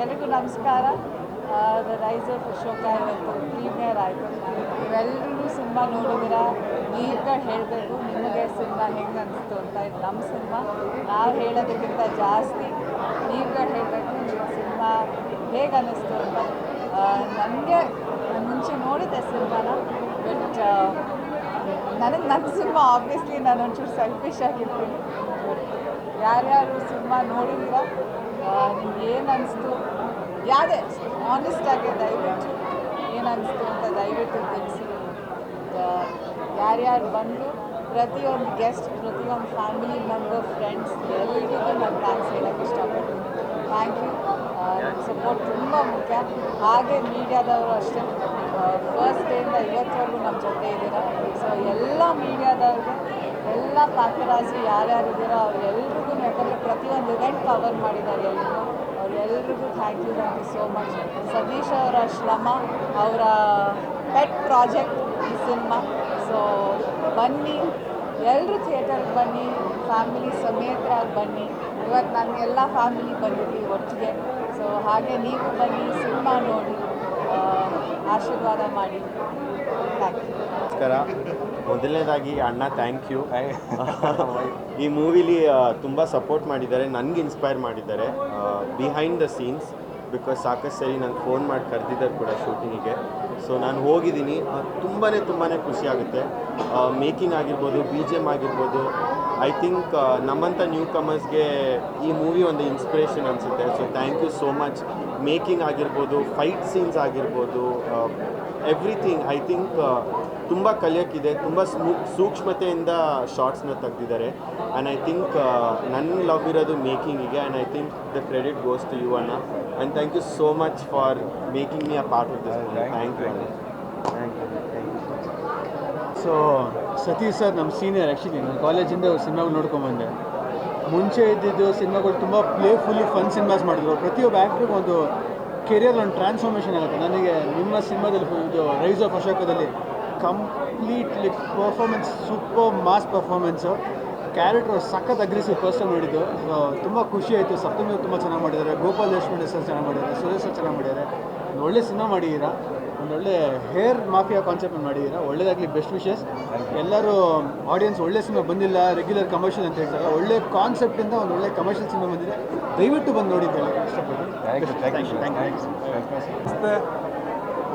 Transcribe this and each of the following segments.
ಎಲ್ಲರಿಗೂ ನಮಸ್ಕಾರ. The rise of Ashoka ಇವತ್ತು ಪ್ರೀಮಿಯರ್ ಆಯಿತು. ನೀವೆಲ್ಲರೂ ಸಿನಿಮಾ ನೋಡಿದಿರ, ನೀವುಗಳು ಹೇಳಬೇಕು ನಿಮಗೆ ಸಿನಿಮಾ ಹೆಂಗೆ ಅನಿಸ್ತು ಅಂತ. ಇದು ನಮ್ಮ ಸಿನಿಮಾ, ನಾವು ಹೇಳೋದಕ್ಕಿಂತ ಜಾಸ್ತಿ ನೀವುಗಳು ಹೇಳಬೇಕು ನಿಮ್ಮ ಸಿನಿಮಾ ಹೇಗೆ ಅನ್ನಿಸ್ತು ಅಂತ. ನನಗೆ ಮುಂಚೆ ನೋಡಿದ್ದೆ ಸಿನಿಮಾನ, ಬಟ್ ನನ್ನ ಸಿನಿಮಾ ಆಬ್ವಿಯಸ್ಲಿ ನಾನು ಒಂಚೂರು ಸೆಲ್ಫಿಶ್ ಆಗಿರ್ತೀನಿ. ಯಾರ್ಯಾರು ಸಿನಿಮಾ ನೋಡಿದ್ದೀರ, ನಿಮ್ಗೆ ಏನು ಅನಿಸ್ತು, ಯಾವುದೇ ಆನೆಸ್ಟಾಗಿ ದಯವಿಟ್ಟು ಏನು ಅನಿಸ್ತು ಅಂತ ದಯವಿಟ್ಟು ತಿಳಿಸಿ. ಯಾರ್ಯಾರು ಬಂದು ಪ್ರತಿಯೊಂದು ಗೆಸ್ಟ್, ಪ್ರತಿಯೊಂದು ಫ್ಯಾಮಿಲಿ ಮೆಂಬರ್, ಫ್ರೆಂಡ್ಸ್ ಎಲ್ಲರಿಗೂ ನಾನು ಥ್ಯಾಂಕ್ಸ್ ಹೇಳೋಕ್ಕೆ ಇಷ್ಟಪಡ್ತೀನಿ. Thank you. ಸಪೋರ್ಟ್ ತುಂಬ ಮುಖ್ಯ. ಹಾಗೆ ಮೀಡಿಯಾದವರು ಅಷ್ಟೇ, ಫಸ್ಟ್ ಡೇಯಿಂದ ಇವತ್ತವರೆಗೂ ನಮ್ಮ ಜೊತೆ ಇದ್ದೀರ. ಸೊ ಎಲ್ಲ ಮೀಡಿಯಾದವ್ರಿಗೆ, ಎಲ್ಲ ಪಾತ್ರರಾಜಿ ಯಾರ್ಯಾರಿದ್ದೀರೋ ಅವ್ರೆಲ್ರಿಗೂ, ಯಾಕಂದರೆ ಪ್ರತಿಯೊಂದು ಇವೆಂಟ್ ಕವರ್ ಮಾಡಿದ್ದಾರೆ ಎಲ್ಲರೂ, ಅವ್ರೆಲ್ರಿಗೂ thank you so much. Satish ಅವರ ಶ್ರಮ, ಅವರ ಪೆಟ್ ಪ್ರಾಜೆಕ್ಟ್ ಈ ಸಿನಿಮಾ. ಸೊ ಬನ್ನಿ, ಎಲ್ಲರೂ ಥಿಯೇಟರ್ಗೆ ಬನ್ನಿ, ಫ್ಯಾಮಿಲಿ ಸಮೇತರಾಗಿ ಬನ್ನಿ. ಇವತ್ತು ನಾನು ಎಲ್ಲ ಫ್ಯಾಮಿಲಿ ಬಂದಿದ್ದೀವಿ ಒಟ್ಟಿಗೆ. ಸೊ ಹಾಗೆ ನೀವು ಬನ್ನಿ, ಸಿನಿಮಾ ನೋಡಿ, ಆಶೀರ್ವಾದ ಮಾಡಿ. Thank you. ನಮಸ್ಕಾರ. ಮೊದಲನೇದಾಗಿ ಅಣ್ಣ ಥ್ಯಾಂಕ್ ಯು. ಈ ಮೂವಿಲಿ ತುಂಬ ಸಪೋರ್ಟ್ ಮಾಡಿದ್ದಾರೆ, ನನಗೆ ಇನ್ಸ್ಪೈರ್ ಮಾಡಿದ್ದಾರೆ ಬಿಹೈಂಡ್ ದ ಸೀನ್ಸ್. ಬಿಕಾಸ್ ಸಾಕಷ್ಟು ಸರಿ ನಂಗೆ ಫೋನ್ ಮಾಡಿ ಕರೆದಿದ್ದಾರೆ ಕೂಡ ಶೂಟಿಂಗಿಗೆ. ಸೊ ನಾನು ಹೋಗಿದ್ದೀನಿ, ತುಂಬಾ ಖುಷಿ ಆಗುತ್ತೆ. ಮೇಕಿಂಗ್ ಆಗಿರ್ಬೋದು, BGM ಆಗಿರ್ಬೋದು. ಐ ಥಿಂಕ್ ನಮ್ಮಂಥ ನ್ಯೂ ಕಮರ್ಸ್ಗೆ ಈ ಮೂವಿ ಒಂದು ಇನ್ಸ್ಪಿರೇಷನ್ ಅನಿಸುತ್ತೆ. So thank you so much. Making ಆಗಿರ್ಬೋದು, ಫೈಟ್ ಸೀನ್ಸ್ ಆಗಿರ್ಬೋದು, ಎವ್ರಿಥಿಂಗ್ ಐ ಥಿಂಕ್ ತುಂಬ ಕಲಿಯೋಕ್ಕಿದೆ. ತುಂಬ ಸೂಕ್ಷ್ಮತೆಯಿಂದ ಶಾರ್ಟ್ಸ್ನ ತೆಗೆದಿದ್ದಾರೆ. ಆ್ಯಂಡ್ ಐ ಥಿಂಕ್ ನನ್ನ ಲವ್ ಇರೋದು ಮೇಕಿಂಗಿಗೆ. And I think the credit goes to you ಅಣ್ಣ. And thank you so much for making me a part of this movie. Thank you ಅಣ್ಣ. Thank you. So Satish sir ನಮ್ಮ senior. Actually ನಾನು ಕಾಲೇಜಿಂದ ಸಿನಿಮಾಗಳು ನೋಡ್ಕೊಂಬಂದೆ. ಮುಂಚೆ ಇದ್ದಿದ್ದು ಸಿನಿಮಾಗಳು ತುಂಬ ಪ್ಲೇಫುಲ್ಲಿ ಫನ್ ಸಿನಿಮಾಸ್ ಮಾಡಿದ್ರು. ಪ್ರತಿಯೊಬ್ಬ ಆ್ಯಕ್ಟ್ರಿಗೂ ಒಂದು ಕೆರಿಯರ್ ಒಂದು ಟ್ರಾನ್ಸ್ಫಾರ್ಮೇಷನ್ ಆಗುತ್ತೆ. ನನಗೆ ನಿಮ್ಮ ಸಿನಿಮಾದಲ್ಲಿ ಇದು ರೈಸ್ ಆಫ್ ಅಶೋಕದಲ್ಲಿ completely performance, super mass performance. Character ಸಖತ್ ಅಗ್ರೆಸಿವ್ ಫಸ್ಟ್ ಟೈಮ್ ನೋಡಿದ್ದು. ತುಂಬ ಖುಷಿ ಆಯಿತು. ಸಪ್ತಮಿ ತುಂಬ ಚೆನ್ನಾಗಿ ಮಾಡಿದ್ದಾರೆ, ಗೋಪಾಲ್ ದೇಶಪಾಂಡೆ ಸರ್ ಚೆನ್ನಾಗಿ ಮಾಡಿದ್ದಾರೆ, ಸುರೇಶ್ ಸರ್ ಚೆನ್ನಾಗಿ ಮಾಡಿದ್ದಾರೆ. ಒಂದು ಒಳ್ಳೆ ಸಿನಿಮಾ ಮಾಡಿದ್ದೀರಾ, ಒಂದೊಳ್ಳೆ ಹೇರ್ ಮಾಫಿಯಾ ಕಾನ್ಸೆಪ್ಟ್ ಮಾಡಿದ್ದೀರಾ. ಒಳ್ಳೆಯದಾಗಲಿ, ಬೆಸ್ಟ್ ವಿಶಸ್. ಎಲ್ಲರೂ ಆಡಿಯನ್ಸ್ ಒಳ್ಳೆ ಸಿನಿಮಾ ಬಂದಿಲ್ಲ, ರೆಗ್ಯುಲರ್ ಕಮರ್ಷಿಯಲ್ ಅಂತ ಹೇಳ್ತಾರೆ. ಒಳ್ಳೆ ಕಾನ್ಸೆಪ್ಟಿಂದ ಒಂದು ಒಳ್ಳೆ ಕಮರ್ಷಿಯಲ್ ಸಿನಿಮಾ ಬಂದಿದೆ, ದಯವಿಟ್ಟು ಬಂದು ನೋಡಿ ಅಂತ ಹೇಳಿ ಇಷ್ಟಪಡ್ತೀನಿ.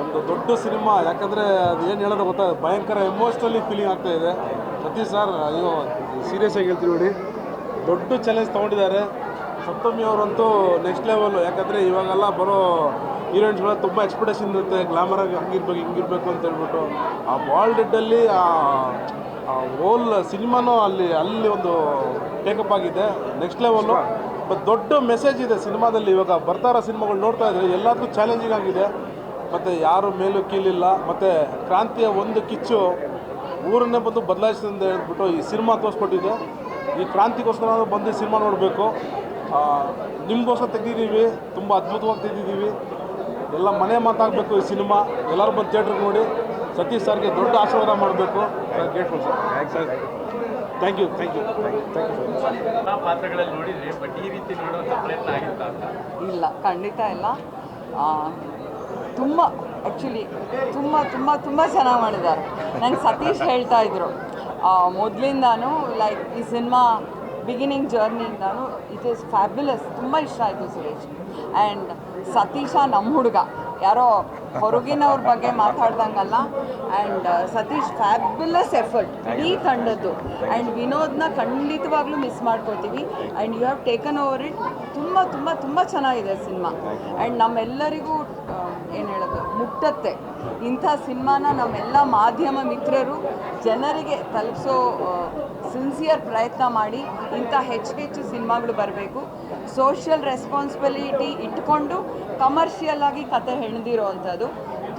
ಒಂದು ದೊಡ್ಡ ಸಿನಿಮಾ, ಯಾಕಂದರೆ ಅದು ಏನು ಹೇಳೋದು ಗೊತ್ತಾ, ಭಯಂಕರ ಎಮೋಷ್ನಲಿ ಫೀಲಿಂಗ್ ಆಗ್ತಾ ಇದೆ. ಸತೀಶ್ ಸರ್ ಅಯ್ಯೋ ಸೀರಿಯಸ್ ಆಗಿ ಹೇಳ್ತೀವಿ ನೋಡಿ, ದೊಡ್ಡ ಚಾಲೆಂಜ್ ತೊಗೊಂಡಿದ್ದಾರೆ. ಸಪ್ತಮಿ ಅವರಂತೂ ನೆಕ್ಸ್ಟ್ ಲೆವೆಲ್ಲು. ಯಾಕಂದರೆ ಇವಾಗೆಲ್ಲ ಬರೋ ಹೀರೋಯಿನ್ಸ್ಗಳ ತುಂಬ ಎಕ್ಸ್ಪೆಕ್ಟೇಷನ್ ಇರುತ್ತೆ, ಗ್ಲಾಮರಾಗಿ ಹಂಗಿರ್ಬೇಕು ಹಿಂಗಿರ್ಬೇಕು ಅಂತ ಹೇಳ್ಬಿಟ್ಟು. ಆ ಬಾಲ್ಡೆಡ್ಡಲ್ಲಿ ಆ ಹೋಲ್ ಸಿನಿಮಾನೂ ಅಲ್ಲಿ ಒಂದು ಟೇಕಪ್ ಆಗಿದೆ, ನೆಕ್ಸ್ಟ್ ಲೆವೆಲ್ಲು. ಮತ್ತು ದೊಡ್ಡ ಮೆಸೇಜ್ ಇದೆ ಸಿನಿಮಾದಲ್ಲಿ. ಇವಾಗ ಬರ್ತಾ ಇರೋ ಸಿನಿಮಾಗಳು ನೋಡ್ತಾ ಇದ್ರೆ ಎಲ್ಲದಕ್ಕೂ ಚಾಲೆಂಜಿಂಗ್ ಆಗಿದೆ. ಮತ್ತು ಯಾರು ಮೇಲೂ ಕೀಲಿಲ್ಲ. ಮತ್ತು ಕ್ರಾಂತಿಯ ಒಂದು ಕಿಚ್ಚು ಊರನ್ನೇ ಬಂದು ಬದಲಾಯಿಸಿದೆ ಅಂತ ಹೇಳ್ಬಿಟ್ಟು ಈ ಸಿನಿಮಾ ತೋರಿಸ್ಕೊಟ್ಟಿದೆ. ಈ ಕ್ರಾಂತಿಗೋಸ್ಕರ ಬಂದು ಸಿನಿಮಾ ನೋಡಬೇಕು. ನಿಮಗೋಸ್ಕರ ತೆಗೆದಿದ್ದೀವಿ, ತುಂಬ ಅದ್ಭುತವಾಗಿ ತೆಗೆದಿದ್ದೀವಿ. ಎಲ್ಲ ಮನೆ ಮಾತಾಗಬೇಕು ಈ ಸಿನಿಮಾ. ಎಲ್ಲರೂ ಬಂದು ಥಿಯೇಟ್ರಿಗೆ ನೋಡಿ. ಸತೀಶ್ ಸರ್ಗೆ ದೊಡ್ಡ ಆಶೀರ್ವಾದ ಮಾಡಬೇಕು. Sir grateful sir. Thank you. ಪಾತ್ರಗಳಲ್ಲಿ ನೋಡಿದ್ರಿ, ಬಟ್ ಈ ರೀತಿ ನೋಡುವಂಥ ಪ್ರಯತ್ನ ಆಗಿತ್ತಾ ಅಂತ? ಇಲ್ಲ, ಖಂಡಿತ ಇಲ್ಲ. ತುಂಬ ಆ್ಯಕ್ಚುಲಿ ತುಂಬ ಚೆನ್ನಾಗಿ ಮಾಡಿದ್ದಾರೆ. ನಂಗೆ ಸತೀಶ್ ಹೇಳ್ತಾ ಇದ್ರು ಮೊದಲಿಂದಾನು, ಲೈಕ್ ಈ ಸಿನಿಮಾ ಬಿಗಿನಿಂಗ್ ಜರ್ನಿಯಿಂದಾನು ಇಟ್ ಈಸ್ ಫ್ಯಾಬ್ಯುಲಸ್. ತುಂಬ ಇಷ್ಟ ಆಯಿತು ಸುರೇಶ್. ಆ್ಯಂಡ್ ಸತೀಶ ನಮ್ಮ ಹುಡುಗ, ಯಾರೋ ಹೊರಗಿನವ್ರ ಬಗ್ಗೆ ಮಾತಾಡ್ದಂಗಲ್ಲ. ಆ್ಯಂಡ್ ಸತೀಶ್ ಫ್ಯಾಬ್ಯುಲಸ್ ಎಫರ್ಟ್ ಇಡೀ ತಂಡದ್ದು. ಆ್ಯಂಡ್ ವಿನೋದ್ನ ಖಂಡಿತವಾಗ್ಲೂ ಮಿಸ್ ಮಾಡ್ಕೊಳ್ತೀವಿ. And you have taken over it. ತುಂಬ ಚೆನ್ನಾಗಿದೆ ಸಿನಿಮಾ. ಆ್ಯಂಡ್ ನಮ್ಮೆಲ್ಲರಿಗೂ ಏನು ಹೇಳೋದು, ಮುಟ್ಟತ್ತೆ ಇಂಥ ಸಿನಿಮಾನ. ನಮ್ಮೆಲ್ಲ ಮಾಧ್ಯಮ ಮಿತ್ರರು ಜನರಿಗೆ ತಲುಪಿಸೋ ಸಿನ್ಸಿಯರ್ ಪ್ರಯತ್ನ ಮಾಡಿ ಇಂಥ ಹೆಚ್ಚು ಸಿನಿಮಾಗಳು ಬರಬೇಕು. ಸೋಷಿಯಲ್ ರೆಸ್ಪಾನ್ಸಿಬಿಲಿಟಿ ಇಟ್ಕೊಂಡು ಕಮರ್ಷಿಯಲ್ ಆಗಿ ಕತೆ ಹೆಣ್ದಿರೋ ಅಂಥದ್ದು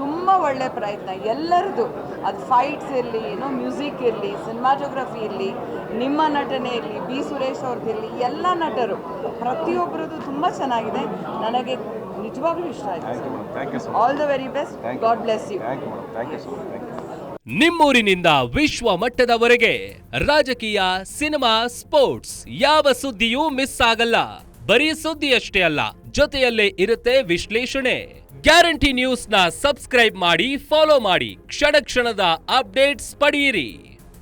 ತುಂಬ ಒಳ್ಳೆ ಪ್ರಯತ್ನ ಎಲ್ಲರದು. ಅದು ಫೈಟ್ಸ್ ಇರಲಿ, ಮ್ಯೂಸಿಕ್ ಇರಲಿ, ಸಿನಿಮಾಟೋಗ್ರಫಿ ಇರಲಿ, ನಿಮ್ಮ ನಟನೆ ಇರಲಿ, ಬಿ ಸುರೇಶ್ ಅವ್ರದ್ದಿರಲಿ, ಎಲ್ಲ ನಟರು ಪ್ರತಿಯೊಬ್ಬರದ್ದು ತುಂಬ ಚೆನ್ನಾಗಿದೆ. ನನಗೆ ನಿಜವಾಗ್ಲೂ ಇಷ್ಟ ಆಯಿತು. All the very best. God bless you. ನಿಮ್ಮೂರಿನಿಂದ ವಿಶ್ವ ಮಟ್ಟದವರೆಗೆ ರಾಜಕೀಯ, ಸಿನಿಮಾ, ಸ್ಪೋರ್ಟ್ಸ್ ಯಾವ ಸುದ್ದಿಯೂ ಮಿಸ್ ಆಗಲ್ಲ. ಬರೀ ಸುದ್ದಿಯಷ್ಟೇ ಅಲ್ಲ, ಜೊತೆಯಲ್ಲೇ ಇರುತ್ತೆ ವಿಶ್ಲೇಷಣೆ. ಗ್ಯಾರಂಟಿ ನ್ಯೂಸ್ನ ಸಬ್ಸ್ಕ್ರೈಬ್ ಮಾಡಿ, ಫಾಲೋ ಮಾಡಿ, ಕ್ಷಣ ಕ್ಷಣದ ಅಪ್ಡೇಟ್ಸ್ ಪಡೆಯಿರಿ.